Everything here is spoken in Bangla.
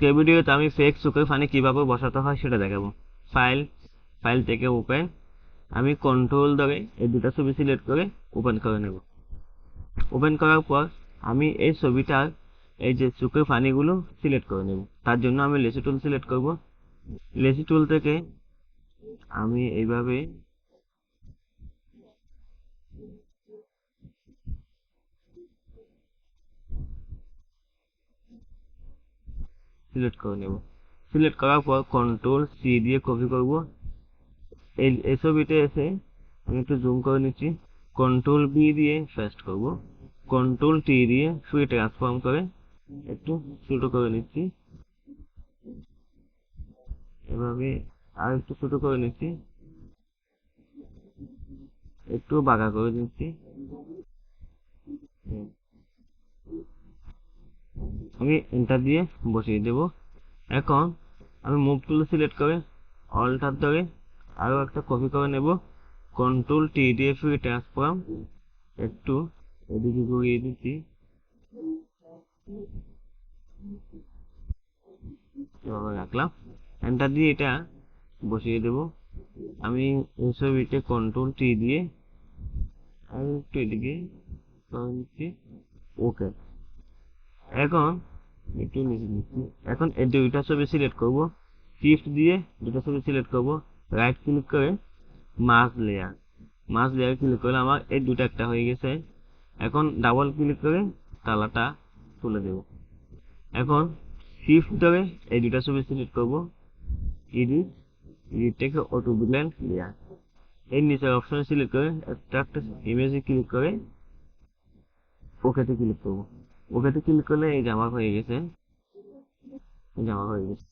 আজকের ভিডিওতে আমি ফেক চোখের ফানি কিভাবে বসাতে হয় সেটা দেখাবো। ফাইল থেকে ওপেন, আমি কন্ট্রোল ধরে এই দুটো ছবি সিলেক্ট করে ওপেন করে নেব। ওপেন করার পর আমি এই ছবিটার এই যে চোখের ফানিগুলো সিলেক্ট করে নেব। তার জন্য আমি লেসি টুল সিলেক্ট করব। লেসি টুল থেকে আমি এইভাবে সিলেক্ট করে নেব। সিলেক্ট করার পর কন্ট্রোল সি দিয়ে কপি করব। এই ছবিতে এসে আমি একটু জুম করে নিচ্ছি। কন্ট্রোল বি দিয়ে পেস্ট করব। কন্ট্রোল টি দিয়ে শুয়ে ট্রান্সফর্ম করে একটু ছোট করে নিচ্ছি। এভাবে আর একটু ছোট করে নিচ্ছি, একটু বাঁকা করে নিচ্ছি। আমি এন্টার দিয়ে বসিয়ে দেব। এখন আমি মুভ টুল সিলেক্ট করে অল্টার ধরে আরো একটা কপি করে নেব। কন্ট্রোল টি দিয়ে শুয়ে ট্রান্সফর্ম একটু এদিকে ঘুরিয়ে দিচ্ছি। এভাবে রাখলাম, এন্টার দিয়ে এটা বসিয়ে দেব। আমি এই ছবিতে কন্ট্রোল টি দিয়ে আর একটু এদিকে করে নিচ্ছি। ওকে, এখন একটু নিচে নিচ্ছি। এখন এই দুইটা ছবি সিলেক্ট করব, শিফট দিয়ে দুটো ছবি সিলেক্ট করব, রাইট ক্লিক করে মার্জ লেয়ার ক্লিক করলে আমার এই দুটো একটা হয়ে গেছে। এখন ডাবল ক্লিক করে কালারটা তুলে দেব। এখন শিফট ধরে এই দুটা ছবি সিলেক্ট করব, এডিট থেকে অটো ব্লেন্ড লেয়ার, এই নিচের অপশন সিলেক্ট করে একটা ইমেজে ক্লিক করে ওকেতে ক্লিক করব। ওকেতে ক্লিক করলে এই জামা হয়ে গেছে।